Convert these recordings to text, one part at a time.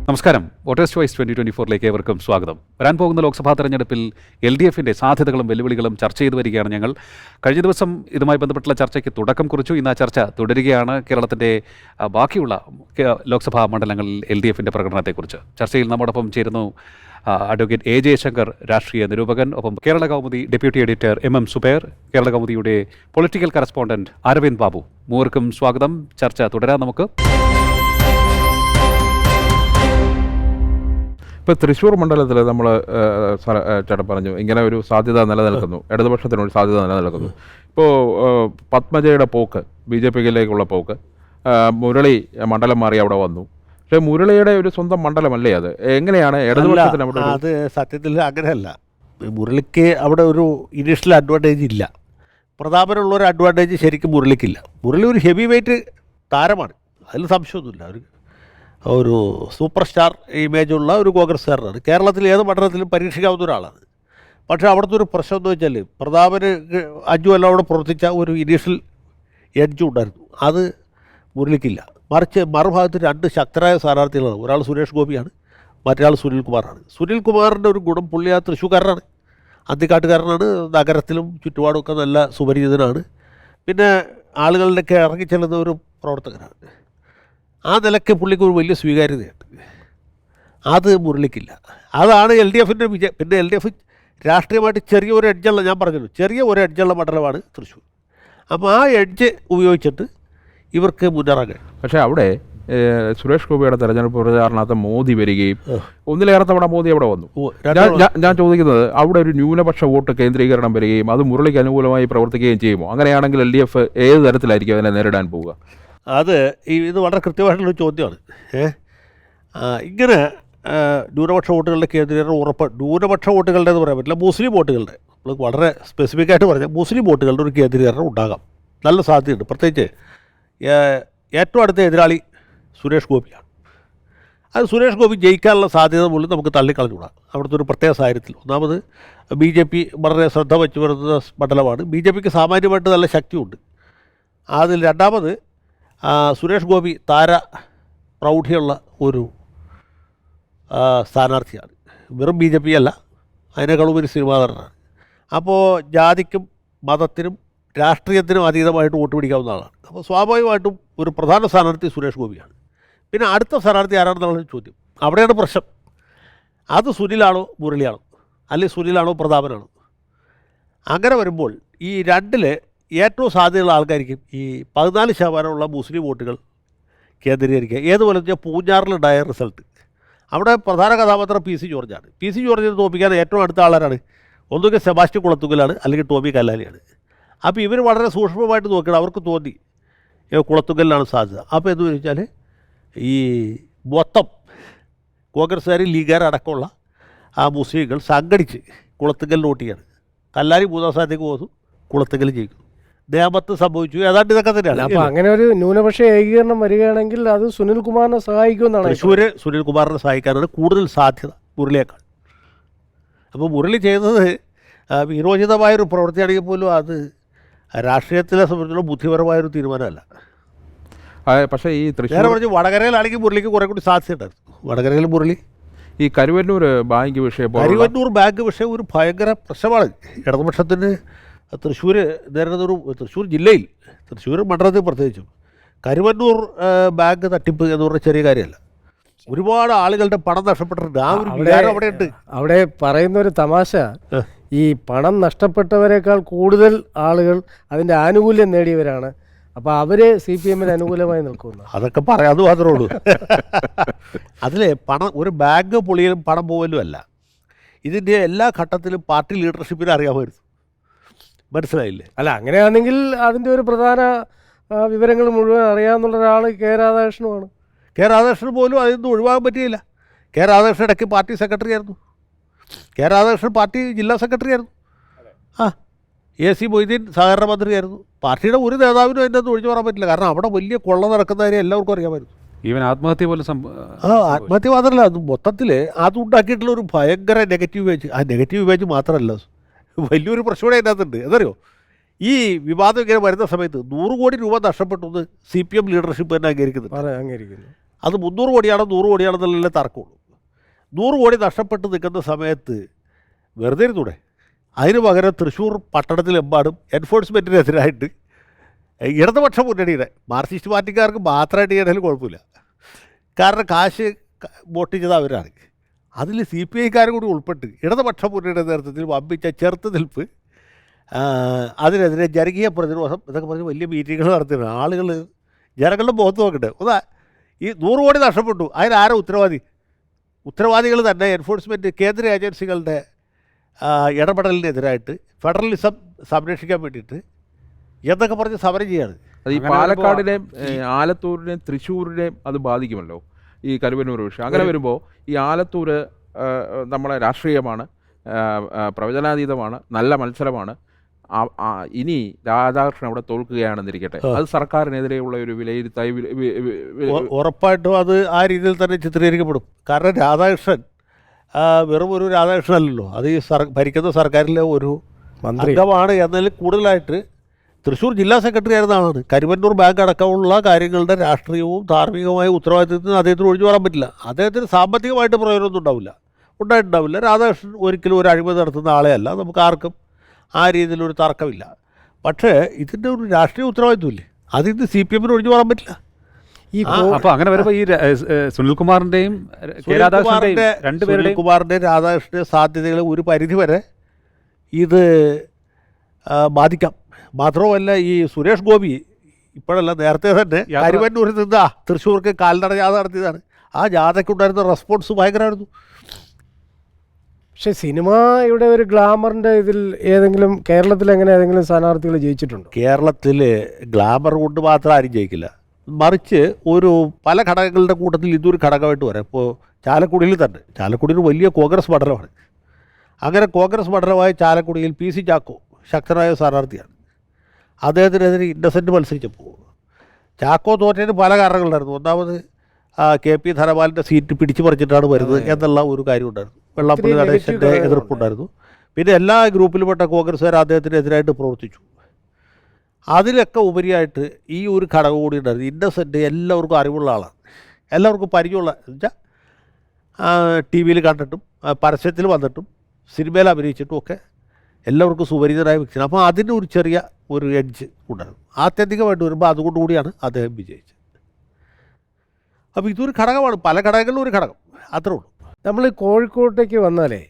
നമസ്കാരം. Voters choice 2024 ഏവർക്കും സ്വാഗതം. വരാൻ പോകുന്ന ലോക്സഭാ തെരഞ്ഞെടുപ്പിൽ LDFിൻ്റെ സാധ്യതകളും വെല്ലുവിളികളും ചർച്ച ചെയ്തു വരികയാണ് ഞങ്ങൾ. കഴിഞ്ഞ ദിവസം ഇതുമായി ബന്ധപ്പെട്ടുള്ള ചർച്ചയ്ക്ക് തുടക്കം കുറിച്ചു. ഇന്ന് ആ ചർച്ച തുടരുകയാണ്. കേരളത്തിൻ്റെ ബാക്കിയുള്ള ലോക്സഭാ മണ്ഡലങ്ങളിൽ LDFിൻ്റെ പ്രകടനത്തെക്കുറിച്ച് ചർച്ചയിൽ നമ്മോടൊപ്പം ചേരുന്നു അഡ്വക്കേറ്റ് A. ജയശങ്കർ, രാഷ്ട്രീയ നിരൂപകൻ. ഒപ്പം Kerala Kaumudi deputy editor MM Zubair, Kerala കൗമുദിയുടെ പൊളിറ്റിക്കൽ കറസ്പോണ്ടന്റ് അരവിന്ദ് ബാബു. മൂവർക്കും സ്വാഗതം. ചർച്ച തുടരാം നമുക്ക്. ഇപ്പോൾ തൃശ്ശൂർ മണ്ഡലത്തിൽ നമ്മൾ ചേട്ടൻ പറഞ്ഞു ഇങ്ങനെ ഒരു സാധ്യത നിലനിൽക്കുന്നു, ഇടതുപക്ഷത്തിനൊരു സാധ്യത നിലനിൽക്കുന്നു. ഇപ്പോൾ പത്മജയുടെ പോക്ക്, BJPയിലേക്കുള്ള പോക്ക്, മുരളി മണ്ഡലം മാറി അവിടെ വന്നു. പക്ഷേ മുരളിയുടെ ഒരു സ്വന്തം മണ്ഡലമല്ലേ അത്? എങ്ങനെയാണ് ഇടതുപക്ഷത്തിന് അവിടെ? അത് സത്യത്തിൽ അങ്ങനെയല്ല. മുരളിക്ക് അവിടെ ഒരു ഇനീഷ്യൽ അഡ്വാൻറ്റേജ് ഇല്ല. പ്രതാപനുള്ളൊരു അഡ്വാൻറ്റേജ് ശരിക്കും മുരളിക്കില്ല. മുരളി ഒരു ഹെവി വെയ്റ്റ് താരമാണ്, അതിൽ സംശയമൊന്നുമില്ല. ഒരു സൂപ്പർ സ്റ്റാർ ഇമേജുള്ള ഒരു കോൺഗ്രസ്സുകാരനാണ്. കേരളത്തിൽ ഏത് മണ്ഡലത്തിലും പരീക്ഷിക്കാവുന്ന ഒരാളാണ്. പക്ഷേ അവിടുത്തെ ഒരു പ്രശ്നം എന്ന് വെച്ചാൽ പ്രതാപന് 5 കൊല്ലം അവിടെ പ്രവർത്തിച്ച ഒരു ഇനീഷ്യൽ എഡ്ജ് ഉണ്ടായിരുന്നു, അത് മുരളിക്കില്ല. മറിച്ച് മറുഭാഗത്ത് 2 ശക്തരായ സ്ഥാനാർത്ഥികളാണ്. ഒരാൾ സുരേഷ് ഗോപിയാണ്, മറ്റൊരാൾ സുനിൽകുമാറാണ്. സുനിൽകുമാറിൻ്റെ ഒരു ഗുണം, പുള്ളി ആ തൃശ്ശൂർക്കാരനാണ്, അന്തിക്കാട്ടുകാരനാണ്, നഗരത്തിലും ചുറ്റുപാടുമൊക്കെ നല്ല സുപരിചിതനാണ്. പിന്നെ ആളുകളിലൊക്കെ ഇറങ്ങിച്ചെല്ലുന്ന ഒരു പ്രവർത്തകനാണ്. ആ നിലയ്ക്ക് പുള്ളിക്ക് ഒരു വലിയ സ്വീകാര്യതയുണ്ട്. അത് മുരളിക്കില്ല. അതാണ് LDFിൻ്റെ വിജയം. പിന്നെ LDF രാഷ്ട്രീയമായിട്ട് ചെറിയൊരു എഡ്ജുള്ള, ഞാൻ പറഞ്ഞല്ലോ, ചെറിയ ഒരു എഡ്ജുള്ള മണ്ഡലമാണ് തൃശ്ശൂർ. അപ്പോൾ ആ എഡ്ജ് ഉപയോഗിച്ചിട്ട് ഇവർക്ക് മുന്നേറാൻ കഴിയും. പക്ഷേ അവിടെ സുരേഷ് ഗോപിയുടെ തെരഞ്ഞെടുപ്പ് പ്രചാരണത്തെ മോദി വരികയും ഒന്നിലേറെ തവണ മോദി അവിടെ വന്നു. ഞാൻ ചോദിക്കുന്നത്, അവിടെ ഒരു ന്യൂനപക്ഷ വോട്ട് കേന്ദ്രീകരണം വരികയും അത് മുരളിക്ക് അനുകൂലമായി പ്രവർത്തിക്കുകയും ചെയ്യുമോ? അങ്ങനെയാണെങ്കിൽ LDF ഏത് തരത്തിലായിരിക്കും അതിനെ നേരിടാൻ പോവുക? അത് ഇത് വളരെ കൃത്യമായിട്ടുള്ളൊരു ചോദ്യമാണ്. ഇങ്ങനെ ന്യൂനപക്ഷ വോട്ടുകളുടെ കേന്ദ്രീകരണം ഉറപ്പ്, ന്യൂനപക്ഷ വോട്ടുകളുടെ എന്ന് പറയാൻ പറ്റില്ല, മുസ്ലിം വോട്ടുകളുടെ, നമ്മൾ വളരെ സ്പെസിഫിക് ആയിട്ട് പറഞ്ഞാൽ മുസ്ലിം വോട്ടുകളുടെ ഒരു കേന്ദ്രീകരണം ഉണ്ടാകാം, നല്ല സാധ്യതയുണ്ട്. പ്രത്യേകിച്ച് ഏറ്റവും അടുത്ത എതിരാളി സുരേഷ് ഗോപിയാണ്. അത് സുരേഷ് ഗോപി ജയിക്കാനുള്ള സാധ്യത പോലും നമുക്ക് തള്ളിക്കളഞ്ഞുകൂടാ. അവിടുത്തെ ഒരു പ്രത്യേക സാഹചര്യത്തിൽ ഒന്നാമത് BJP വളരെ ശ്രദ്ധ വെച്ച് വരുന്ന മണ്ഡലമാണ്. BJPക്ക് സാമാന്യമായിട്ട് നല്ല ശക്തിയുണ്ട്. അതിൽ രണ്ടാമത് സുരേഷ് ഗോപി താര പ്രൗഢിയുള്ള ഒരു സ്ഥാനാർത്ഥിയാണ്. വെറും BJP അല്ല, അതിനേക്കാളും ഒരു സിനിമാ നടനാണ്. അപ്പോൾ ജാതിക്കും മതത്തിനും രാഷ്ട്രീയത്തിനും അതീതമായിട്ട് വോട്ട് പിടിക്കാവുന്ന ആളാണ്. അപ്പോൾ സ്വാഭാവികമായിട്ടും ഒരു പ്രധാന സ്ഥാനാർത്ഥി സുരേഷ് ഗോപിയാണ്. പിന്നെ അടുത്ത സ്ഥാനാർത്ഥി ആരാണെന്നുള്ള ചോദ്യം, അവിടെയാണ് പ്രശ്നം. അത് സുനിലാണോ മുരളിയാണോ, അല്ലെങ്കിൽ സുനിലാണോ പ്രതാപനാണോ? അങ്ങനെ വരുമ്പോൾ ഈ രണ്ടിൽ ഏറ്റവും സാധ്യതയുള്ള ആൾക്കാരിക്കും ഈ 14% മുസ്ലിം വോട്ടുകൾ കേന്ദ്രീകരിക്കുക. ഏതുപോലെ വെച്ചാൽ പൂഞ്ഞാറിലുണ്ടായ റിസൾട്ട്, അവിടെ പ്രധാന കഥാപാത്രം PC ജോർജാണ്. PC ജോർജിനെ തോൽപ്പിക്കാൻ ഏറ്റവും അടുത്ത ആളാണ്, ഒന്നുകിൽ സെബാസ്റ്റ്യൻ കുളത്തുങ്കലാണ്, അല്ലെങ്കിൽ ടോമി കല്ലാലിയാണ്. അപ്പോൾ ഇവർ വളരെ സൂക്ഷ്മമായിട്ട് നോക്കണം. അവർക്ക് തോന്നി കുളത്തുങ്കലിലാണ് സാധ്യത. അപ്പോൾ എന്ന് വെച്ചാൽ ഈ മൊത്തം കോൺഗ്രസ്സുകാർ, ലീഗുകാർ അടക്കമുള്ള ആ മുസ്ലിങ്ങൾ സംഘടിച്ച് കുളത്തുങ്കൽ വോട്ട് ചെയ്യാണ്. കല്ലാരി 3ാം സ്ഥാനത്തേക്ക് പോകുന്നു, കുളത്തുങ്കൽ ജയിക്കുന്നു. നേമത്ത് സംഭവിച്ചു. ഏതാണ്ട് ഇതൊക്കെ തന്നെയാണ്. അപ്പോൾ അങ്ങനെ ഒരു ന്യൂനപക്ഷ ഏകീകരണം വരികയാണെങ്കിൽ അത് സുനിൽകുമാറിനെ സഹായിക്കുമെന്നാണ്. തൃശ്ശൂർ സുനിൽകുമാറിനെ സഹായിക്കാനാണ് കൂടുതൽ സാധ്യത മുരളിയേക്കാൾ. അപ്പോൾ മുരളി ചെയ്തത് വിരോചിതമായൊരു പ്രവൃത്തിയാണെങ്കിൽ പോലും അത് രാഷ്ട്രീയത്തിലെ സംബന്ധിച്ചുള്ള ബുദ്ധിപരമായൊരു തീരുമാനമല്ല. പക്ഷേ ഈ നേരെ പറഞ്ഞ് വടകരയിലാണെങ്കിൽ മുരളിക്ക് കുറേ കൂടി സാധ്യതയുണ്ടായിരുന്നു. വടകരയിൽ മുരളി, ഈ കരുവന്നൂർ ബാങ്ക് വിഷയം, കരുവന്നൂർ ബാങ്ക് വിഷയം ഒരു ഭയങ്കര പ്രശ്നമാണ് ഇടതുപക്ഷത്തിന്. തൃശ്ശൂർ നേരിടുന്നൊരു, തൃശ്ശൂർ ജില്ലയിൽ, തൃശ്ശൂർ മണ്ഡലത്തിൽ പ്രത്യേകിച്ചും കരുവന്നൂർ ബാങ്ക് തട്ടിപ്പ് എന്ന് പറഞ്ഞ ചെറിയ കാര്യമല്ല. ഒരുപാട് ആളുകളുടെ പണം നഷ്ടപ്പെട്ടിട്ടുണ്ട്. ആ ഒരു വികാരം അവിടെ ഉണ്ട്. അവിടെ പറയുന്ന ഒരു തമാശ, ഈ പണം നഷ്ടപ്പെട്ടവരെക്കാൾ കൂടുതൽ ആളുകൾ അതിൻ്റെ ആനുകൂല്യം നേടിയവരാണ്. അപ്പോൾ അവർ CPMന് അനുകൂലമായി നിൽക്കുന്നു. അതൊക്കെ പറയാതെ മാത്രമേ ഉള്ളൂ. അതിൽ പണം, ഒരു ബാങ്ക് പൊളിയലും പണം പോകലും അല്ല. ഇതിൻ്റെ എല്ലാ ഘട്ടത്തിലും പാർട്ടി ലീഡർഷിപ്പിനെ അറിയാമായിരുന്നു. മനസ്സിലായില്ലേ? അല്ല, അങ്ങനെയാണെങ്കിൽ അതിൻ്റെ ഒരു പ്രധാന വിവരങ്ങൾ മുഴുവൻ അറിയാവുന്ന ഒരാൾ K. രാധാകൃഷ്ണനുമാണ്. K. രാധാകൃഷ്ണൻ പോലും അതിൽ ഒഴിവാകാൻ പറ്റിയില്ല. K. രാധാകൃഷ്ണൻ ഇടയ്ക്ക് പാർട്ടി സെക്രട്ടറി ആയിരുന്നു. K. രാധാകൃഷ്ണൻ പാർട്ടി ജില്ലാ സെക്രട്ടറി ആയിരുന്നു. AC മൊയ്തീൻ സഹകരണ മന്ത്രിയായിരുന്നു. പാർട്ടിയുടെ ഒരു നേതാവിനും അതിൻ്റെ അത് ഒഴിഞ്ഞു പറയാൻ പറ്റില്ല. കാരണം അവിടെ വലിയ കൊള്ള നടക്കുന്ന കാര്യം എല്ലാവർക്കും അറിയാമായിരുന്നു. ഈവൻ ആത്മഹത്യ പോലും ആത്മഹത്യ മാത്രമല്ല, അത് മൊത്തത്തിൽ അതുണ്ടാക്കിയിട്ടുള്ള ഒരു ഭയങ്കര നെഗറ്റീവ് ഇമേജ്. ആ നെഗറ്റീവ് ഇമേജ് മാത്രമല്ല, വലിയൊരു പ്രശ്നം അതിനകത്തുണ്ട്. എന്തറിയോ, ഈ വിവാദം ഇങ്ങനെ വരുന്ന സമയത്ത് 100 കോടി രൂപ നഷ്ടപ്പെട്ടു CPM ലീഡർഷിപ്പ് തന്നെ അംഗീകരിക്കുന്നു. അത് 300 കോടിയാണോ 100 കോടിയാണെന്നുള്ളതിലെ തർക്കമുള്ളൂ. 100 കോടി നഷ്ടപ്പെട്ട് നിൽക്കുന്ന സമയത്ത് വെറുതെ ഇരുന്നൂടെ? അതിന് പകരം തൃശ്ശൂർ പട്ടണത്തിലെമ്പാടും എൻഫോഴ്സ്മെൻറ്റിനെതിരായിട്ട് ഇടതുപക്ഷ മുന്നണിയുടെ മാർക്സിസ്റ്റ് പാർട്ടിക്കാർക്ക് മാത്രമായിട്ട് ചെയ്യണമെങ്കിൽ കുഴപ്പമില്ല. കാരണം കാശ് വോട്ടിച്ചത് അവരാണ്. അതിൽ CPIക്കാർ കൂടി ഉൾപ്പെട്ട് ഇടതുപക്ഷ മുന്നണിയുടെ നേതൃത്വത്തിൽ വമ്പിച്ച ചെറുത്തുനിൽപ്പ്, അതിനെതിരെ ജനകീയ പ്രതിരോധം എന്നൊക്കെ പറഞ്ഞ് വലിയ മീറ്റിങ്ങുകൾ നടത്തിയിട്ടുണ്ട്. ആളുകൾ ജനങ്ങളുടെ മുഖത്ത് നോക്കട്ടെ. ഒന്ന് ഈ 100 കോടി നഷ്ടപ്പെട്ടു, അതിനാരാ ഉത്തരവാദികൾ തന്നെ എൻഫോഴ്സ്മെൻറ്റ് കേന്ദ്ര ഏജൻസികളുടെ ഇടപെടലിനെതിരായിട്ട് ഫെഡറലിസം സംരക്ഷിക്കാൻ വേണ്ടിയിട്ട് എന്നൊക്കെ പറഞ്ഞ് സമരം ചെയ്യാണ്. അത് ഈ പാലക്കാടിനെയും ആലത്തൂരിനെയും തൃശ്ശൂരിനെയും അത് ബാധിക്കുമല്ലോ, ഈ കരുവന്നൂർ വിഷയം. അങ്ങനെ വരുമ്പോൾ ഈ ആലത്തൂർ നമ്മളെ രാഷ്ട്രീയമാണ്, പ്രവചനാതീതമാണ്, നല്ല മത്സരമാണ്. ഇനി രാധാകൃഷ്ണൻ അവിടെ തോൽക്കുകയാണെന്നിരിക്കട്ടെ, അത് സർക്കാരിനെതിരെയുള്ള ഒരു വിലയിരുത്തായി ഉറപ്പായിട്ടും അത് ആ രീതിയിൽ തന്നെ ചിത്രീകരിക്കപ്പെടും. കാരണം രാധാകൃഷ്ണൻ വെറും ഒരു രാധാകൃഷ്ണനല്ലല്ലോ, അത് ഈ ഭരിക്കുന്ന സർക്കാരിലെ ഒരു അംഗമാണ് എന്നതിൽ കൂടുതലായിട്ട് തൃശ്ശൂർ ജില്ലാ സെക്രട്ടറി ആയിരുന്ന ആളാണ്. കരുവന്നൂർ ബാങ്ക് അടക്കമുള്ള കാര്യങ്ങളുടെ രാഷ്ട്രീയവും ധാർമ്മികമായ ഉത്തരവാദിത്വത്തിന് അദ്ദേഹത്തിന് ഒഴിഞ്ഞു മാറാൻ പറ്റില്ല. അദ്ദേഹത്തിന് സാമ്പത്തികമായിട്ട് പ്രയോജനമൊന്നും ഉണ്ടായിട്ടുണ്ടാവില്ല. രാധാകൃഷ്ണൻ ഒരിക്കലും ഒരു അഴിമതി നടത്തുന്ന ആളെ അല്ല, നമുക്ക് ആർക്കും ആ രീതിയിലൊരു തർക്കമില്ല. പക്ഷേ ഇതിൻ്റെ ഒരു രാഷ്ട്രീയ ഉത്തരവാദിത്വമില്ലേ, അതിന് CPM ഒഴിഞ്ഞു മാറാൻ പറ്റില്ല. ഈ അപ്പോൾ അങ്ങനെ വരുമ്പോൾ ഈ സുനിൽകുമാറിൻ്റെയും സുനിൽകുമാറിൻ്റെയും രാധാകൃഷ്ണൻ്റെ സാധ്യതകളെ ഒരു പരിധിവരെ ഇത് ബാധിക്കാം. മാത്രവുമല്ല, ഈ സുരേഷ് ഗോപി ഇപ്പോഴല്ല, നേരത്തെ തന്നെ കരുവന്നൂരിൽ നിന്ന് തൃശ്ശൂർക്ക് കാൽനട ജാഥ നടത്തിയതാണ്. ആ ജാഥയ്ക്കുണ്ടായിരുന്ന റെസ്പോൺസ് ഭയങ്കരമായിരുന്നു. പക്ഷെ സിനിമയുടെ ഒരു ഗ്ലാമറിൻ്റെ ഇതിൽ ഏതെങ്കിലും കേരളത്തിൽ എങ്ങനെ ഏതെങ്കിലും സ്ഥാനാർത്ഥികൾ ജയിച്ചിട്ടുണ്ടോ? കേരളത്തിൽ ഗ്ലാമർ കൊണ്ട് മാത്രം ആരും ജയിക്കില്ല, മറിച്ച് ഒരു പല ഘടകങ്ങളുടെ കൂട്ടത്തിൽ ഇതൊരു ഘടകമായിട്ട് വരാം. ഇപ്പോൾ ചാലക്കുടിയിൽ തന്നെ, ചാലക്കുടിയിൽ വലിയ കോൺഗ്രസ് മണ്ഡലമാണ്. അങ്ങനെ കോൺഗ്രസ് മണ്ഡലമായ ചാലക്കുടിയിൽ PC ചാക്കോ ശക്തനായ സ്ഥാനാർത്ഥിയാണ്. അദ്ദേഹത്തിനെതിരെ ഇന്നസെൻറ്റ് മത്സരിച്ചപ്പോൾ ചാക്കോ തോറ്റതിന് പല കാരണങ്ങളുണ്ടായിരുന്നു. ഒന്നാമത് KP ധനപാലിൻ്റെ സീറ്റ് പിടിച്ചു പറിച്ചിട്ടാണ് വരുന്നത് എന്നുള്ള ഒരു കാര്യമുണ്ടായിരുന്നു. വെള്ളാപ്പള്ളി നടേശൻ്റെ എതിർപ്പുണ്ടായിരുന്നു. പിന്നെ എല്ലാ ഗ്രൂപ്പിലുംപ്പെട്ട കോൺഗ്രസ്സുകാർ അദ്ദേഹത്തിനെതിരായിട്ട് പ്രവർത്തിച്ചു. അതിലൊക്കെ ഉപരിയായിട്ട് ഈ ഒരു ഘടകം കൂടി ഉണ്ടായിരുന്നു. ഇന്നസെൻറ്റ് എല്ലാവർക്കും അറിവുള്ള ആളാണ്, എല്ലാവർക്കും പരിചയമുള്ള, എന്നുവെച്ചാൽ TV കണ്ടിട്ടും പരസ്യത്തിൽ വന്നിട്ടും സിനിമയിൽ അഭിനയിച്ചിട്ടും ഒക്കെ എല്ലാവർക്കും സുപരിചിതനായ വ്യക്തിയാണ്. അപ്പോൾ അതിന് ഒരു ചെറിയ ഒരു എഡ്ജ് ഉണ്ടായിരുന്നു. ആത്യന്തികമായിട്ട് വരുമ്പോൾ അതുകൊണ്ടുകൂടിയാണ് അദ്ദേഹം വിജയിച്ചത്. അപ്പോൾ ഇതൊരു ഘടകമാണ്, പല ഘടകങ്ങളിലും ഒരു ഘടകം, അത്രേ ഉള്ളൂ. നമ്മൾ കോഴിക്കോട്ടേക്ക് വന്നാലേ,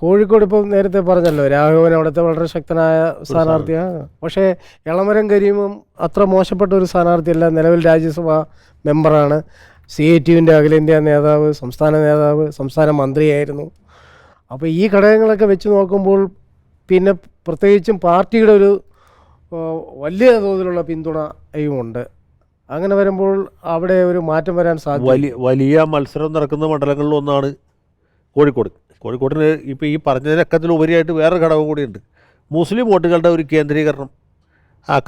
കോഴിക്കോട് ഇപ്പോൾ നേരത്തെ പറഞ്ഞല്ലോ രാഘവൻ അവിടുത്തെ വളരെ ശക്തനായ സ്ഥാനാർത്ഥിയാണ്. പക്ഷേ എളമരം കരീമും അത്ര മോശപ്പെട്ട ഒരു സ്ഥാനാർത്ഥിയല്ല. നിലവിൽ രാജ്യസഭാ മെമ്പറാണ്, CITUവിൻ്റെ അഖിലേന്ത്യാ നേതാവ്, സംസ്ഥാന നേതാവ്, സംസ്ഥാന മന്ത്രിയായിരുന്നു. അപ്പോൾ ഈ ഘടകങ്ങളൊക്കെ വെച്ച് നോക്കുമ്പോൾ പിന്നെ പ്രത്യേകിച്ചും പാർട്ടിയുടെ ഒരു വലിയ തോതിലുള്ള പിന്തുണയുമുണ്ട്. അങ്ങനെ വരുമ്പോൾ അവിടെ ഒരു മാറ്റം വരാൻ സാധ്യത. വലിയ മത്സരം നടക്കുന്ന മണ്ഡലങ്ങളിൽ ഒന്നാണ് കോഴിക്കോടിന് ഇപ്പോൾ ഈ പറഞ്ഞതിനൊക്കത്തിലുപരിയായിട്ട് വേറെ ഘടകം കൂടിയുണ്ട്. മുസ്ലിം വോട്ടുകളുടെ ഒരു കേന്ദ്രീകരണം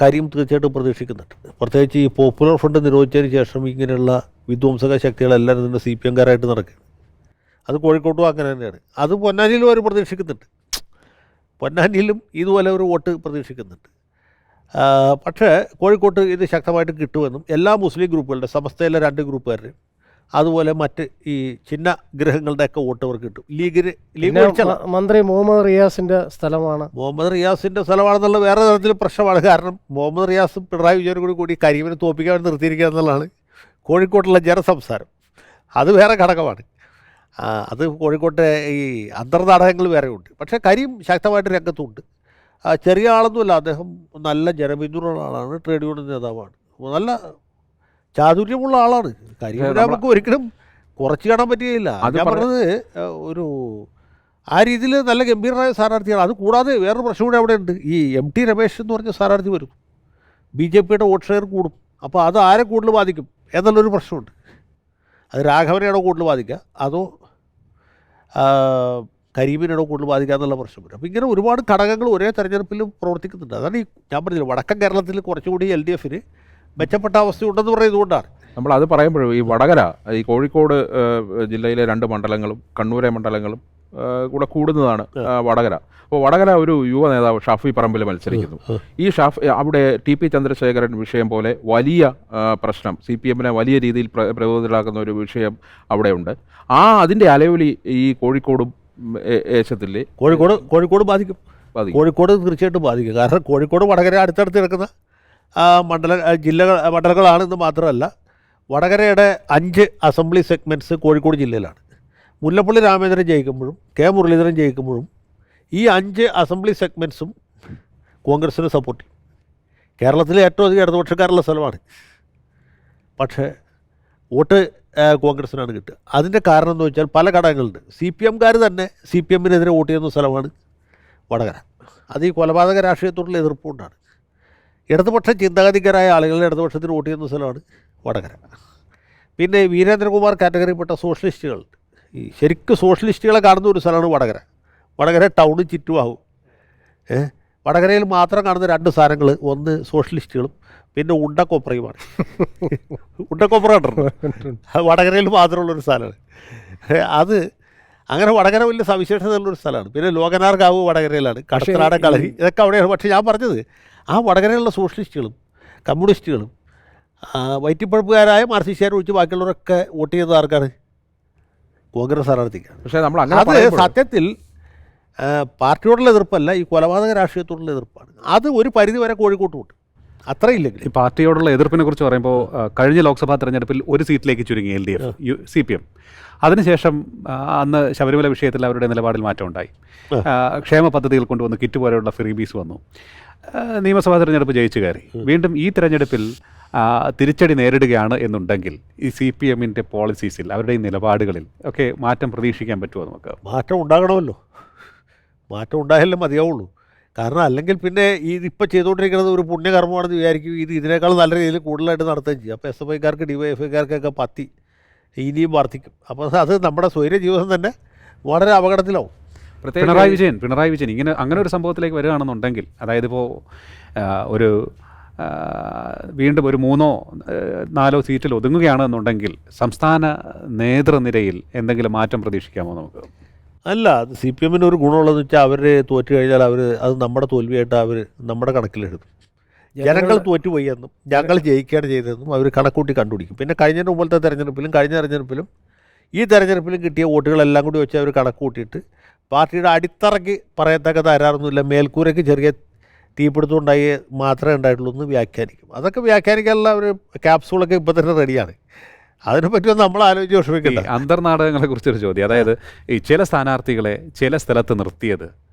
കരീം തീർച്ചയായിട്ടും പ്രതീക്ഷിക്കുന്നുണ്ട്. പ്രത്യേകിച്ച് ഈ പോപ്പുലർ ഫ്രണ്ട് നിരോധിച്ചതിന് ശേഷം ഇങ്ങനെയുള്ള വിധ്വംസക ശക്തികളെല്ലാം ഇതിൻ്റെ CPMകാരായിട്ട് നടക്കുകയാണ്. അത് കോഴിക്കോട്ടും അങ്ങനെ തന്നെയാണ്. അത് പൊന്നാനിയിലും അവർ പ്രതീക്ഷിക്കുന്നുണ്ട്. പൊന്നാനിയിലും ഇതുപോലെ ഒരു വോട്ട് പ്രതീക്ഷിക്കുന്നുണ്ട്. പക്ഷേ കോഴിക്കോട്ട് ഇത് ശക്തമായിട്ട് കിട്ടുമെന്നും എല്ലാ മുസ്ലിം ഗ്രൂപ്പുകളുടെ സമസ്തയിലെ 2 ഗ്രൂപ്പുകാരുടെയും അതുപോലെ മറ്റ് ഈ ചിഹ്ന ഗ്രഹങ്ങളുടെയൊക്കെ വോട്ട് അവർക്ക് കിട്ടും. ലീഗ് മന്ത്രി മുഹമ്മദ് റിയാസിൻ്റെ സ്ഥലമാണ്. മുഹമ്മദ് റിയാസിൻ്റെ സ്ഥലമാണെന്നുള്ള വേറെ തരത്തിൽ പ്രശ്നമാണ്. കാരണം മുഹമ്മദ് റിയാസും പിണറായി വിജയനും കൂടി കരീമിനെ തോൽപ്പിക്കാൻ നിർത്തിയിരിക്കുക എന്നുള്ളതാണ് കോഴിക്കോട്ടുള്ള ജനസംസാരം. അത് വേറെ ഘടകമാണ്. അത് കോഴിക്കോട്ടെ ഈ അന്തർനാടകങ്ങൾ വേറെ ഉണ്ട്. പക്ഷേ കരീം ശക്തമായിട്ട് രംഗത്തുണ്ട്. ചെറിയ ആളൊന്നുമല്ല, അദ്ദേഹം നല്ല ജനപിന്തുണയുള്ള ആളാണ്, ട്രേഡ് യൂണിയൻ നേതാവാണ്, നല്ല ചാതുര്യമുള്ള ആളാണ്. കരീമിനെ നമുക്ക് ഒരിക്കലും കുറച്ച് കാണാൻ പറ്റുകയില്ല. ഞാൻ പറഞ്ഞത് ഒരു ആ രീതിയിൽ നല്ല ഗംഭീരമായ സ്ഥാനാർത്ഥിയാണ്. അത് കൂടാതെ വേറൊരു പ്രശ്നം കൂടെ അവിടെ ഉണ്ട്. ഈ MT രമേശ് എന്ന് പറഞ്ഞ സ്ഥാനാർത്ഥി വരും, BJPയുടെ വോട്ട് ഷെയർ കൂടും. അപ്പോൾ അത് ആരെ കൂടുതൽ ബാധിക്കും എന്നുള്ളൊരു പ്രശ്നമുണ്ട്. അത് രാഘവനെയാണോ കൂടുതൽ ബാധിക്കുക അതോ കരീമിനാണോ കൂടുതൽ ബാധിക്കുക എന്നുള്ള പ്രശ്നം വരും. അപ്പോൾ ഇങ്ങനെ ഒരുപാട് ഘടകങ്ങൾ ഒരേ തെരഞ്ഞെടുപ്പിൽ പ്രവർത്തിക്കുന്നുണ്ട്. അതാണ് ഈ ഞാൻ പറഞ്ഞില്ല, വടക്കൻ കേരളത്തിൽ കുറച്ചുകൂടി LDFന് മെച്ചപ്പെട്ട അവസ്ഥയുണ്ടെന്ന് പറയുന്നതുകൊണ്ടാണ്. നമ്മളത് പറയുമ്പോഴും ഈ വടകര, ഈ കോഴിക്കോട് ജില്ലയിലെ 2 മണ്ഡലങ്ങളും കണ്ണൂരെ മണ്ഡലങ്ങളും കൂടെ കൂടുന്നതാണ് വടകര. അപ്പോൾ വടകര ഒരു യുവ നേതാവ് ഷാഫി പറമ്പിൽ മത്സരിക്കുന്നു. ഈ അവിടെ TP ചന്ദ്രശേഖരൻ വിഷയം പോലെ വലിയ പ്രശ്നം, CPM-നെ വലിയ രീതിയിൽ പ്രകോപിതരാക്കുന്ന ഒരു വിഷയം അവിടെയുണ്ട്. അതിൻ്റെ അലയൊലി ഈ കോഴിക്കോടും ഏശത്തില്ലേ? കോഴിക്കോട് ബാധിക്കും. കോഴിക്കോട് തീർച്ചയായിട്ടും ബാധിക്കും. കാരണം കോഴിക്കോട് വടകര അടുത്തടുത്ത് കിടക്കുന്ന മണ്ഡലങ്ങളാണെന്ന് മാത്രമല്ല, വടകരയുടെ 5 അസംബ്ലി സെഗ്മെൻറ്റ്സ് കോഴിക്കോട് ജില്ലയിലാണ്. മുല്ലപ്പള്ളി രാമചന്ദ്രൻ ജയിക്കുമ്പോഴും മുരളീധരൻ ജയിക്കുമ്പോഴും ഈ 5 അസംബ്ലി സെഗ്മെൻറ്റ്സും കോൺഗ്രസിന് സപ്പോർട്ട് ചെയ്യും. കേരളത്തിലെ ഏറ്റവും അധികം ഇടതുപക്ഷക്കാരുള്ള സ്ഥലമാണ്. പക്ഷേ വോട്ട് കോൺഗ്രസിനാണ് കിട്ടുക. അതിൻ്റെ കാരണം എന്ന് വെച്ചാൽ പല ഘടകങ്ങളുണ്ട്. CPM-കാർ തന്നെ CPM-നെതിരെ വോട്ട് ചെയ്യുന്ന സ്ഥലമാണ് വടകര. അത് ഈ കൊലപാതക രാഷ്ട്രീയത്തോടുള്ള എതിർപ്പുകൊണ്ടാണ്. ഇടതുപക്ഷ ചിന്താഗതിക്കാരായ ആളുകൾ ഇടതുപക്ഷത്തിന് വോട്ട് ചെയ്യുന്ന സ്ഥലമാണ് വടകര. പിന്നെ വീരേന്ദ്രകുമാർ കാറ്റഗറിയിൽപ്പെട്ട സോഷ്യലിസ്റ്റുകൾ, ഈ ശരിക്കും സോഷ്യലിസ്റ്റുകളെ കാണുന്ന ഒരു സ്ഥലമാണ് വടകര. വടകര ടൗണ് ചുറ്റുമാവും. വടകരയിൽ മാത്രം കാണുന്ന 2 സാധനങ്ങൾ, ഒന്ന് സോഷ്യലിസ്റ്റുകളും പിന്നെ ഉണ്ടക്കൊപ്രയുമാണ്. ഉണ്ടക്കൊപ്ര കണ്ടിട്ടുണ്ട്, വടകരയിൽ മാത്രമുള്ളൊരു സ്ഥലമാണ് അത്. അങ്ങനെ വടകര വലിയ സവിശേഷതയുള്ളൊരു സ്ഥലമാണ്. പിന്നെ ലോകനാർകാവ് വടകരയിലാണ്, കടത്തനാട കളരി ഇതൊക്കെ അവിടെയാണ്. പക്ഷേ ഞാൻ പറഞ്ഞത് ആ വടകരയിലുള്ള സോഷ്യലിസ്റ്റുകളും കമ്മ്യൂണിസ്റ്റുകളും വയറ്റിപ്പഴപ്പുകാരായ മാർക്സിസ്റ്റുകാർ ഒഴിച്ച് ബാക്കിയുള്ളവരൊക്കെ വോട്ട് ചെയ്തത് ആർക്കാണ്? കോൺഗ്രസ് സ്ഥാനാർത്ഥിക്കാണ്. പക്ഷേ നമ്മൾ അത് സത്യത്തിൽ പാർട്ടിയോടുള്ള എതിർപ്പല്ല, ഈ കൊലപാതക രാഷ്ട്രീയത്തോടുള്ള എതിർപ്പാണ്. അത് ഒരു പരിധി വരെ കോഴിക്കോട്ടുമുണ്ട്, അത്രയില്ലെങ്കിൽ. ഈ പാർട്ടിയോടുള്ള എതിർപ്പിനെ കുറിച്ച് പറയുമ്പോൾ കഴിഞ്ഞ ലോക്സഭാ തെരഞ്ഞെടുപ്പിൽ ഒരു സീറ്റിലേക്ക് ചുരുങ്ങി LDF CPM. അതിനുശേഷം അന്ന് ശബരിമല വിഷയത്തിൽ അവരുടെ നിലപാടിൽ മാറ്റമുണ്ടായി. ക്ഷേമ പദ്ധതികൾ കൊണ്ടുവന്ന് കിറ്റ് പോലെയുള്ള ഫ്രീബീസ് വന്നു. നിയമസഭാ തെരഞ്ഞെടുപ്പ് ജയിച്ചു കയറി. വീണ്ടും ഈ തെരഞ്ഞെടുപ്പിൽ തിരിച്ചടി നേരിടുകയാണ് എന്നുണ്ടെങ്കിൽ ഈ CPM-ൻ്റെ പോളിസീസിൽ, അവരുടെ ഈ നിലപാടുകളിൽ ഒക്കെ മാറ്റം പ്രതീക്ഷിക്കാൻ പറ്റുമോ? നമുക്ക് മാറ്റം ഉണ്ടാകണമല്ലോ. മാറ്റം ഉണ്ടായാലേ മതിയാവുള്ളൂ. കാരണം അല്ലെങ്കിൽ പിന്നെ ഇതിപ്പോൾ ചെയ്തുകൊണ്ടിരിക്കുന്നത് ഒരു പുണ്യകർമ്മമാണെന്ന് വിചാരിക്കും. ഇതിനേക്കാൾ നല്ല രീതിയിൽ കൂടുതലായിട്ട് നടത്തുകയും ചെയ്യും. അപ്പോൾ SFI-ക്കാർക്ക് DYFI-ക്കാർക്കൊക്കെ പത്തി ഇനിയും വർദ്ധിക്കും. അപ്പോൾ അത് നമ്മുടെ സ്വൈര്യ ജീവിതം തന്നെ വളരെ അപകടത്തിലാവും. പിണറായി വിജയൻ അങ്ങനെ ഒരു സംഭവത്തിലേക്ക് വരികയാണെന്നുണ്ടെങ്കിൽ, അതായത് ഇപ്പോൾ ഒരു വീണ്ടും ഒരു 3-4 സീറ്റിൽ ഒതുങ്ങുകയാണെന്നുണ്ടെങ്കിൽ സംസ്ഥാന നേതൃനിരയിൽ എന്തെങ്കിലും മാറ്റം പ്രതീക്ഷിക്കാമോ നമുക്ക്? അല്ല, അത് CPM-ന് ഒരു ഗുണമുള്ളതെന്ന് വെച്ചാൽ അവർ തോറ്റു കഴിഞ്ഞാൽ അത് നമ്മുടെ തോൽവിയായിട്ട് അവർ നമ്മുടെ കണക്കിലെടുക്കും. ജനങ്ങൾ തോറ്റുപോയി എന്നും ഞങ്ങൾ ജയിക്കുകയാണ് ചെയ്തതെന്നും അവർ കണക്കൂട്ടി കണ്ടുപിടിക്കും. പിന്നെ കഴിഞ്ഞ മുമ്പത്തെ തെരഞ്ഞെടുപ്പിലും ഈ തെരഞ്ഞെടുപ്പിലും കിട്ടിയ വോട്ടുകളെല്ലാം കൂടി വെച്ച് അവർ കണക്കൂട്ടിയിട്ട് പാർട്ടിയുടെ അടിത്തറയ്ക്ക് പറയത്തക്ക തരാറൊന്നുമില്ല, മേൽക്കൂരയ്ക്ക് ചെറിയ തീപിടുത്തം ഉണ്ടായി മാത്രമേ ഉണ്ടായിട്ടുള്ളൂ എന്ന് വ്യാഖ്യാനിക്കും. അതൊക്കെ വ്യാഖ്യാനിക്കാനുള്ള ഒരു ക്യാപ്സൂളൊക്കെ ഇപ്പോൾ തന്നെ റെഡിയാണ്. അതിനെപ്പറ്റി ഒന്ന് നമ്മൾ ആലോചിച്ച് വിഷമിക്കില്ല. അന്തർനാടകങ്ങളെ കുറിച്ചൊരു ചോദ്യം, അതായത് ഈ ചില സ്ഥാനാർത്ഥികളെ ചില സ്ഥലത്ത് നിർത്തിയത്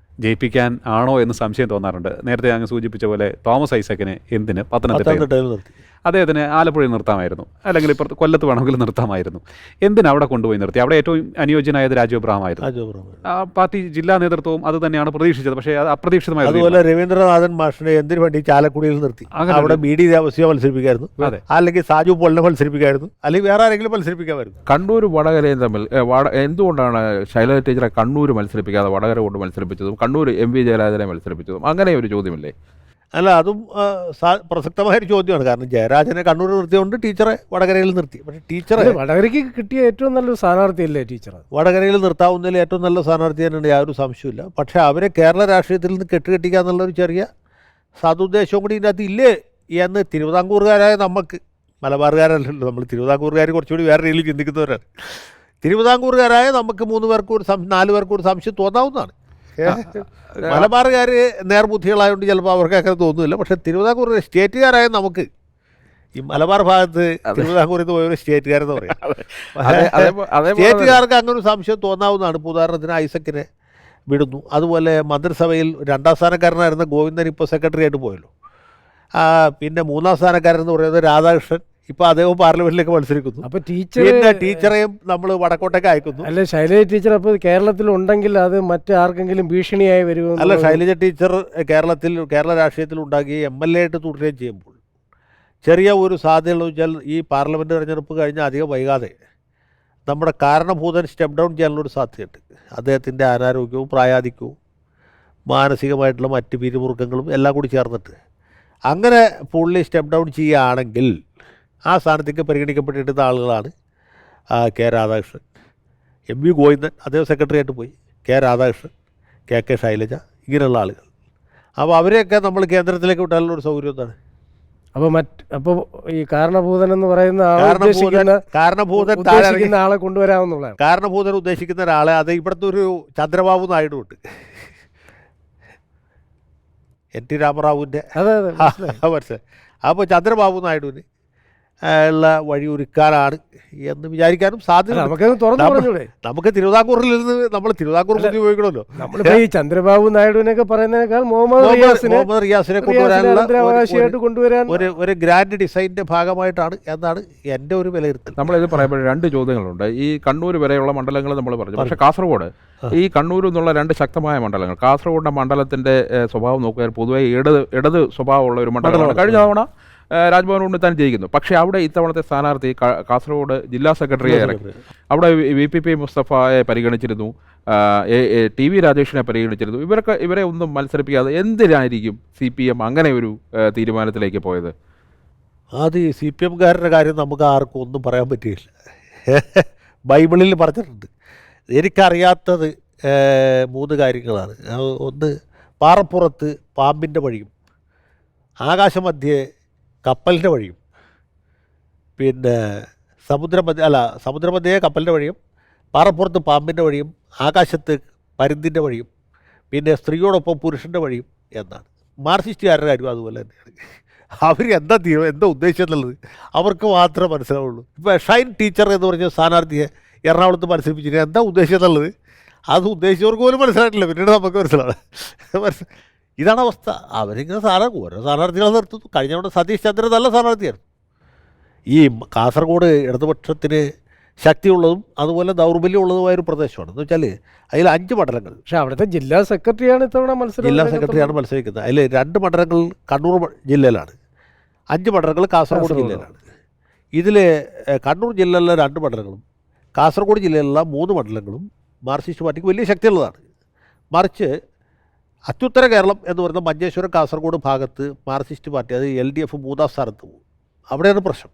ജയിപ്പിക്കാൻ ആണോ എന്ന് സംശയം തോന്നാറുണ്ട്. നേരത്തെ അങ്ങ് സൂചിപ്പിച്ച പോലെ തോമസ് ഐസക്കിനെ എന്തിന് പത്തനംതിട്ടയിൽ നിർത്തി? അദ്ദേഹത്തിന് ആലപ്പുഴയിൽ നിർത്താമായിരുന്നു, അല്ലെങ്കിൽ ഇപ്പുറത്ത് കൊല്ലത്ത് വേണമെങ്കിൽ നിർത്താമായിരുന്നു. എന്തിനാ അവിടെ കൊണ്ടുപോയി നിർത്തി? അവിടെ ഏറ്റവും അനുയോജ്യനായത് രാജു എബ്രഹാമായിരുന്നു. പാർട്ടി ജില്ലാ നേതൃത്വവും അത് തന്നെയാണ് പ്രതീക്ഷിച്ചത്. പക്ഷേ അത് അപ്രതീക്ഷിതമായി. അതുപോലെ രവീന്ദ്രനാഥൻ മാഷിനെ എന്തിനു വേണ്ടി ചാലക്കുടിയിൽ നിർത്തി? അവിടെ BD ദേവസ്യ മത്സരിപ്പിക്കായിരുന്നു, അല്ലെങ്കിൽ സാജു പോളിനെ മത്സരിപ്പിക്കായിരുന്നു, അല്ലെങ്കിൽ വേറെ ആരെങ്കിലും മത്സരിപ്പിക്കാമായിരുന്നു. കണ്ണൂർ വടകരയും തമ്മിൽ എന്തുകൊണ്ടാണ് ശൈലജ ടീച്ചറെ കണ്ണൂർ മത്സരിപ്പിക്കാതെ വടകര കൊണ്ട് മത്സരിപ്പിച്ചതും കണ്ണൂർ MV ജയരാജനെ മത്സരിപ്പിച്ചതും? അങ്ങനെ ഒരു ചോദ്യമില്ലേ? അല്ല, അതും പ്രസക്തമായൊരു ചോദ്യമാണ്. കാരണം ജയരാജനെ കണ്ണൂർ നിർത്തിയതുകൊണ്ട് ടീച്ചറെ വടകരയിൽ നിർത്തി. പക്ഷേ ടീച്ചറെ വടകരയ്ക്ക് കിട്ടിയ ഏറ്റവും നല്ലൊരു സ്ഥാനാർത്ഥിയല്ലേ ടീച്ചർ? വടകരയിൽ നിർത്താവുന്നതിൽ ഏറ്റവും നല്ല സ്ഥാനാർത്ഥി തന്നെയാണ്, യാതൊരു സംശയമില്ല. പക്ഷേ അവരെ കേരള രാഷ്ട്രീയത്തിൽ നിന്ന് കെട്ടുകെട്ടിക്കുക എന്നുള്ളൊരു ചെറിയ സതുദ്ദേശവും കൂടി ഇതിനകത്ത് ഇല്ലേ എന്ന് തിരുവിതാംകൂറുകാരായ നമുക്ക്, മലബാറുകാരല്ലല്ലോ നമ്മൾ, തിരുവിതാംകൂറുകാർ കുറച്ചുകൂടി വേറെ രീതിയിൽ ചിന്തിക്കുന്നവരാണ്. തിരുവിതാംകൂറുകാരായ നമുക്ക് 3 പേർക്കും 4 പേർക്കും ഒരു സംശയം തോന്നാവുന്നതാണ്. മലബാറുകാർ നേർബുദ്ധികളായതുകൊണ്ട് ചിലപ്പോൾ അവർക്കൊക്കെ തോന്നുന്നില്ല. പക്ഷേ തിരുവിതാംകൂർ സ്റ്റേറ്റുകാരായ നമുക്ക്, ഈ മലബാർ ഭാഗത്ത് തിരുവിതാംകൂറിൽ നിന്ന് പോയൊരു സ്റ്റേറ്റുകാരെന്ന് പറയാം, സ്റ്റേറ്റുകാർക്ക് അങ്ങനെ ഒരു സംശയം തോന്നാവുന്നതാണ്. ഇപ്പോൾ ഉദാഹരണത്തിന് ഐസക്കിനെ വിടുന്നു. അതുപോലെ മന്ത്രിസഭയിൽ 2ാം സ്ഥാനക്കാരനായിരുന്ന ഗോവിന്ദൻ ഇപ്പോൾ സെക്രട്ടറി ആയിട്ട് പോയല്ലോ. പിന്നെ 3ാം സ്ഥാനക്കാരെന്ന് പറയുന്നത് രാധാകൃഷ്ണൻ, ഇപ്പോൾ അദ്ദേഹം പാർലമെന്റിലേക്ക് മത്സരിക്കുന്നു. അപ്പോൾ ടീച്ചറെയും നമ്മൾ വടക്കോട്ടേക്ക് അയക്കുന്നു. അല്ല, ശൈലജ ടീച്ചർ അപ്പോൾ കേരളത്തിൽ ഉണ്ടെങ്കിൽ അത് മറ്റാർക്കെങ്കിലും ഭീഷണിയായി വരുമോ? അല്ല, ശൈലജ ടീച്ചർ കേരള രാഷ്ട്രീയത്തിൽ ഉണ്ടാകുകയും MLA ആയിട്ട് തുടരുകയും ചെയ്യുമ്പോൾ ചെറിയ ഒരു സാധ്യതയുള്ളതെന്ന് വെച്ചാൽ ഈ പാർലമെൻറ്റ് തെരഞ്ഞെടുപ്പ് കഴിഞ്ഞാൽ അധികം വൈകാതെ നമ്മുടെ കാരണഭൂതൻ സ്റ്റെപ്പ് ഡൗൺ ചെയ്യാനുള്ളൊരു സാധ്യതയുണ്ട്. അദ്ദേഹത്തിൻ്റെ അനാരോഗ്യവും പ്രായാധിക്യവും മാനസികമായിട്ടുള്ള മറ്റ് പിരിമുറുക്കങ്ങളും എല്ലാം കൂടി ചേർന്നിട്ട് അങ്ങനെ പുള്ളി സ്റ്റെപ്പ് ഡൗൺ ചെയ്യുകയാണെങ്കിൽ ആ സ്ഥാനത്തേക്ക് പരിഗണിക്കപ്പെട്ടിരുന്ന ആളുകളാണ് K. രാധാകൃഷ്ണൻ, MV ഗോവിന്ദൻ, അദ്ദേഹം സെക്രട്ടറി ആയിട്ട് പോയി, കെ രാധാകൃഷ്ണൻ, കെ ശൈലജ, ഇങ്ങനെയുള്ള ആളുകൾ. അപ്പോൾ അവരെയൊക്കെ നമ്മൾ കേന്ദ്രത്തിലേക്ക് വിട്ടാലുള്ള ഒരു സൗകര്യം എന്താണ്? അപ്പോൾ ഈ കാരണഭൂതൻ എന്ന് പറയുന്ന ഉദ്ദേശിക്കുന്ന ആളെ കൊണ്ടുവരാമെന്നുള്ളതാണ്. കാരണഭൂതൻ ഉദ്ദേശിക്കുന്ന ഒരാളെ, അത് ഇവിടുത്തെ ഒരു ചന്ദ്രബാബു നായിഡു ഉണ്ട്, എൻ ടി രാമറാവുവിൻ്റെ മനസ്സിലായി. അപ്പോൾ ചന്ദ്രബാബു നായിഡുവിന് ഉള്ള വഴി ഒരുക്കാനാണ് എന്ന് വിചാരിക്കാനും സാധ്യത. നമുക്ക് തിരുവിതാംകൂറിൽ നിന്ന് നമ്മൾ തിരുവിതാംകൂർ ബുദ്ധി ഉപയോഗിക്കണമല്ലോ. നമ്മളിപ്പോ ഈ ചന്ദ്രബാബു നായിഡുവിനൊക്കെ പറയുന്നതിനേക്കാൾ മുഹമ്മദ് റിയാസിനെ കൊണ്ടുവരാൻ ഒരു ഗ്രാൻഡ് ഡിസൈനിന്റെ ഭാഗമായിട്ടാണ് എന്നാണ് എൻ്റെ ഒരു വിലയിരുത്തൽ. നമ്മളിത് പറയുമ്പോൾ 2 ചോദ്യങ്ങളുണ്ട്. ഈ കണ്ണൂർ വരെയുള്ള മണ്ഡലങ്ങൾ നമ്മൾ പറഞ്ഞു, പക്ഷേ കാസർഗോഡ് ഈ കണ്ണൂരിൽ നിന്നുള്ള 2 ശക്തമായ മണ്ഡലങ്ങൾ, കാസർഗോഡിന്റെ മണ്ഡലത്തിന്റെ സ്വഭാവം നോക്കിയാൽ പൊതുവെ ഇടത് സ്വഭാവമുള്ള ഒരു മണ്ഡലമാണ്. കഴിഞ്ഞ തവണ രാജ്ഭവൻ ഉണ്ണിത്താൻ ജയിക്കുന്നു. പക്ഷേ അവിടെ ഇത്തവണത്തെ സ്ഥാനാർത്ഥി കാസർഗോഡ് ജില്ലാ സെക്രട്ടറിയെ ഇറക്കി. അവിടെ VPP മുസ്തഫയെ പരിഗണിച്ചിരുന്നു, TV രാജേഷിനെ പരിഗണിച്ചിരുന്നു. ഇവരെ ഒന്നും മത്സരിപ്പിക്കാതെ എന്തിനായിരിക്കും CPM അങ്ങനെ ഒരു തീരുമാനത്തിലേക്ക് പോയത്? അത് ഈ CPMകാരുടെ കാര്യം നമുക്ക് ആർക്കും ഒന്നും പറയാൻ പറ്റിയില്ല. ബൈബിളിൽ പറഞ്ഞിട്ടുണ്ട്. എനിക്കറിയാത്തത് 3 കാര്യങ്ങളാണ്. ഒന്ന്, പാറപ്പുറത്ത് പാമ്പിൻ്റെ വഴിയും, ആകാശമധ്യേ കപ്പലിൻ്റെ വഴിയും, പിന്നെ സമുദ്രമധ്യേ കപ്പലിൻ്റെ വഴിയും, പാറപ്പുറത്ത് പാമ്പിൻ്റെ വഴിയും, ആകാശത്ത് പരുന്തിൻ്റെ വഴിയും, പിന്നെ സ്ത്രീയോടൊപ്പം പുരുഷൻ്റെ വഴിയും എന്നാണ്. മാർക്സിസ്റ്റുകാരുടെ കാര്യം അതുപോലെ തന്നെയാണ്. അവർ എന്താ ഉദ്ദേശം എന്നുള്ളത് അവർക്ക് മാത്രമേ മനസ്സിലാവുള്ളൂ. ഇപ്പോൾ ഷൈൻ ടീച്ചർ എന്ന് പറഞ്ഞ സ്ഥാനാർത്ഥിയെ എറണാകുളത്ത് മത്സരിപ്പിച്ചിട്ട് എന്താ ഉദ്ദേശം എന്നുള്ളത് അത് ഉദ്ദേശിച്ചവർക്ക് പോലും മനസ്സിലായിട്ടില്ല. പിന്നീട് നമുക്ക് മനസ്സിലാണ്. ഇതാണ് അവസ്ഥ. അവരിങ്ങനെ ഓരോ സ്ഥാനാർത്ഥികളെ നിർത്തുന്നു. കഴിഞ്ഞ തവണ സതീഷ് ചന്ദ്രൻ നല്ല സ്ഥാനാർത്ഥിയായിരുന്നു. ഈ കാസർഗോഡ് ഇടതുപക്ഷത്തിന് ശക്തിയുള്ളതും അതുപോലെ ദൗർബല്യമുള്ളതുമായൊരു പ്രദേശമാണ്. എന്ന് വെച്ചാൽ അതിൽ 5 മണ്ഡലങ്ങൾ. പക്ഷേ അവിടുത്തെ ജില്ലാ സെക്രട്ടറിയാണ് ഇത്തവണ മത്സരിക്കുന്നത്. അതിൽ 2 മണ്ഡലങ്ങൾ കണ്ണൂർ ജില്ലയിലാണ്, 5 മണ്ഡലങ്ങൾ കാസർഗോഡ് ജില്ലയിലാണ്. ഇതിൽ കണ്ണൂർ ജില്ലയിലെ 2 മണ്ഡലങ്ങളും കാസർഗോഡ് ജില്ലയിലുള്ള 3 മണ്ഡലങ്ങളും മാർക്സിസ്റ്റ് പാർട്ടിക്ക് വലിയ ശക്തിയുള്ളതാണ്. മറിച്ച് അത്യുത്തര കേരളം എന്ന് പറയുന്ന മഞ്ചേശ്വരം കാസർഗോഡ് ഭാഗത്ത് മാർക്സിസ്റ്റ് പാർട്ടി, അത് LDF 3ാം സ്ഥാനത്ത് പോകും. അവിടെയാണ് പ്രശ്നം.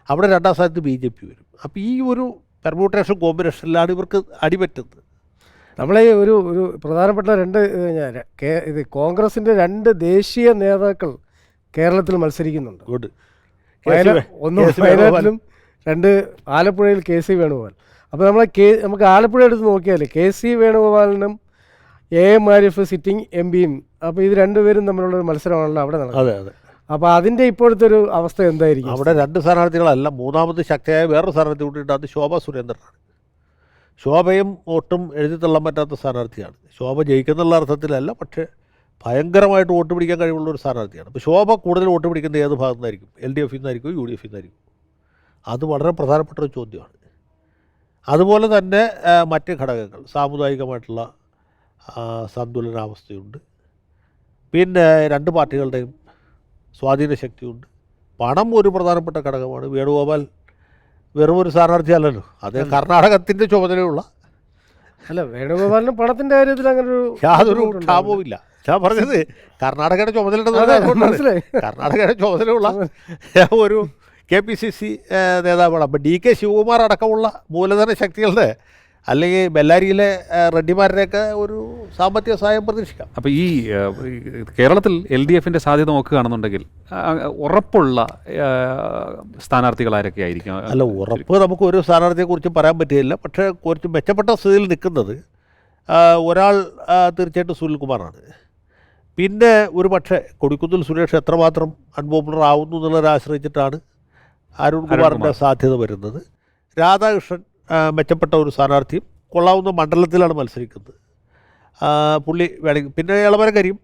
അവിടെ 2ാം സ്ഥാനത്ത് BJP വരും. അപ്പോൾ ഈ ഒരു പെർമ്യൂട്ടേഷൻ കോമ്പിനേഷനിലാണ് ഇവർക്ക് അടിപറ്റുന്നത്. നമ്മളെ ഒരു പ്രധാനപ്പെട്ട 2 കോൺഗ്രസിൻ്റെ 2 ദേശീയ നേതാക്കൾ കേരളത്തിൽ മത്സരിക്കുന്നുണ്ട്. ഒന്ന് വയനാട്ടിലും 2 ആലപ്പുഴയിൽ KC വേണുഗോപാൽ. അപ്പോൾ നമുക്ക് ആലപ്പുഴ എടുത്ത് നോക്കിയാൽ KC വേണുഗോപാലിനും AM ആരിഫ് സിറ്റിംഗ് MPയും, അപ്പോൾ ഇത് 2 പേരും തമ്മിലുള്ളൊരു മത്സരമാണല്ലോ അവിടെ നടക്കുന്നത്. അതെ. അപ്പോൾ അതിൻ്റെ ഇപ്പോഴത്തെ ഒരു അവസ്ഥ എന്തായിരിക്കും? അവിടെ 2 സ്ഥാനാർത്ഥികളല്ല, 3ാമത് ശക്തിയായ വേറൊരു സ്ഥാനാർത്ഥി കൂട്ടിയിട്ട് അത് ശോഭ സുരേന്ദ്രനാണ്. ശോഭയും ഒട്ടും എഴുതി തള്ളാൻ പറ്റാത്ത സ്ഥാനാർത്ഥിയാണ്. ശോഭ ജയിക്കുന്നുള്ള അർത്ഥത്തിലല്ല, പക്ഷേ ഭയങ്കരമായിട്ട് വോട്ട് പിടിക്കാൻ കഴിവുള്ളൊരു സ്ഥാനാർത്ഥിയാണ്. അപ്പോൾ ശോഭ കൂടുതൽ വോട്ട് പിടിക്കുന്നത് ഏത് ഭാഗത്തു നിന്നായിരിക്കും? LDF നിന്നായിരിക്കും, UDF നിന്നായിരിക്കും? അത് വളരെ പ്രധാനപ്പെട്ട ഒരു ചോദ്യമാണ്. അതുപോലെ തന്നെ മറ്റ് ഘടകങ്ങൾ, സാമുദായികമായിട്ടുള്ള സന്തുലനാവസ്ഥയുണ്ട്. പിന്നെ 2 പാർട്ടികളുടെയും സ്വാധീന ശക്തിയുണ്ട്. പണം ഒരു പ്രധാനപ്പെട്ട ഘടകമാണ്. വേണുഗോപാൽ വെറും ഒരു സ്ഥാനാർത്ഥിയല്ലല്ലോ, അത് കർണാടകത്തിൻ്റെ ചുമതലയുള്ള. വേണുഗോപാലിന് പണത്തിൻ്റെ കാര്യത്തിൽ അങ്ങനെ യാതൊരു ക്ഷാമവും ഇല്ല. ഞാൻ പറഞ്ഞത് കർണാടകയുടെ ചുമതലയുള്ള ഒരു KPCC നേതാവാണ്. അപ്പോൾ DK ശിവകുമാർ അടക്കമുള്ള മൂലധന ശക്തികളുടെ, അല്ലെങ്കിൽ ബെല്ലാരിയിലെ റെഡ്ഡിമാരുടെയൊക്കെ ഒരു സാമ്പത്തിക സഹായം പ്രതീക്ഷിക്കാം. അപ്പോൾ ഈ കേരളത്തിൽ LDFൻ്റെ സാധ്യത നോക്കുകയാണെന്നുണ്ടെങ്കിൽ ഉറപ്പുള്ള സ്ഥാനാർത്ഥികൾ ആരൊക്കെ ആയിരിക്കും? അല്ല, ഉറപ്പ് നമുക്ക് ഒരു സ്ഥാനാർത്ഥിയെക്കുറിച്ച് പറയാൻ പറ്റുകയില്ല. പക്ഷേ കുറച്ച് മെച്ചപ്പെട്ട സ്ഥിതിയിൽ നിൽക്കുന്നത് ഒരാൾ തീർച്ചയായിട്ടും സുനിൽകുമാറാണ്. പിന്നെ ഒരു പക്ഷേ കൊടിക്കുന്നിൽ സുരേഷ് എത്രമാത്രം അൺപോപ്പുലർ ആവുന്നു എന്നുള്ളതിനെ ആശ്രയിച്ചിട്ടാണ് അരുൺകുമാറിൻ്റെ സാധ്യത വരുന്നത്. രാധാകൃഷ്ണൻ മെച്ചപ്പെട്ട ഒരു സ്ഥാനാർത്ഥിയും കൊള്ളാവുന്ന മണ്ഡലത്തിലാണ് മത്സരിക്കുന്നത്. പുള്ളി വേണമെങ്കിൽ, പിന്നെ ഇളമരക്കരിയും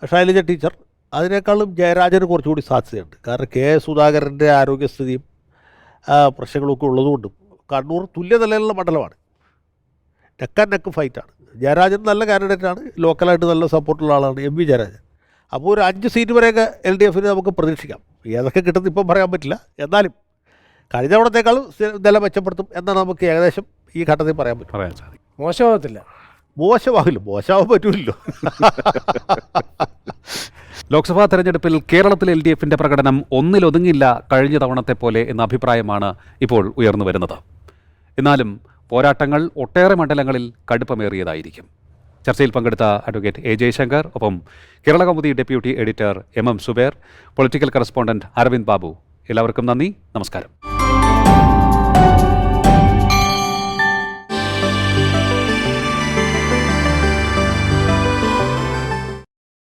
ശൈലജ ടീച്ചർ, അതിനേക്കാളും ജയരാജന് കുറച്ചുകൂടി സാധ്യതയുണ്ട്. കാരണം KS സുധാകരൻ്റെ ആരോഗ്യസ്ഥിതിയും പ്രശ്നങ്ങളൊക്കെ ഉള്ളതുകൊണ്ടും കണ്ണൂർ തുല്യ നിലയിലുള്ള മണ്ഡലമാണ്. നെക്ക് ആൻഡ് നെക്ക് ഫൈറ്റാണ്. ജയരാജൻ നല്ല കാൻഡിഡേറ്റാണ്, ലോക്കലായിട്ട് നല്ല സപ്പോർട്ടുള്ള ആളാണ് MV ജയരാജൻ. അപ്പോൾ ഒരു 5 സീറ്റ് വരെയൊക്കെ LDFന് നമുക്ക് പ്രതീക്ഷിക്കാം. ഏതൊക്കെ കിട്ടുന്നത് ഇപ്പം പറയാൻ പറ്റില്ല. എന്നാലും കഴിഞ്ഞ തവണത്തേക്കാളും നില മെച്ചപ്പെടുത്തും എന്നാണ് നമുക്ക് ഏകദേശം ഈ ഘട്ടത്തിൽ പറയാൻ സാധിക്കും. മോശമാകത്തില്ല. മോശമാവാൻ പറ്റൂല്ലോ. ലോക്സഭാ തെരഞ്ഞെടുപ്പിൽ കേരളത്തിൽ LDFൻ്റെ പ്രകടനം ഒന്നിലൊതുങ്ങില്ല കഴിഞ്ഞ തവണത്തെ പോലെ എന്ന അഭിപ്രായമാണ് ഇപ്പോൾ ഉയർന്നു വരുന്നത്. എന്നാലും പോരാട്ടങ്ങൾ ഒട്ടേറെ മണ്ഡലങ്ങളിൽ കടുപ്പമേറിയതായിരിക്കും. ചർച്ചയിൽ പങ്കെടുത്ത അഡ്വക്കേറ്റ് എ ജയശങ്കർ, ഒപ്പം Kerala Kaumudi deputy editor MM Zubair, political correspondent Aravind Babu, എല്ലാവർക്കും നന്ദി, നമസ്കാരം.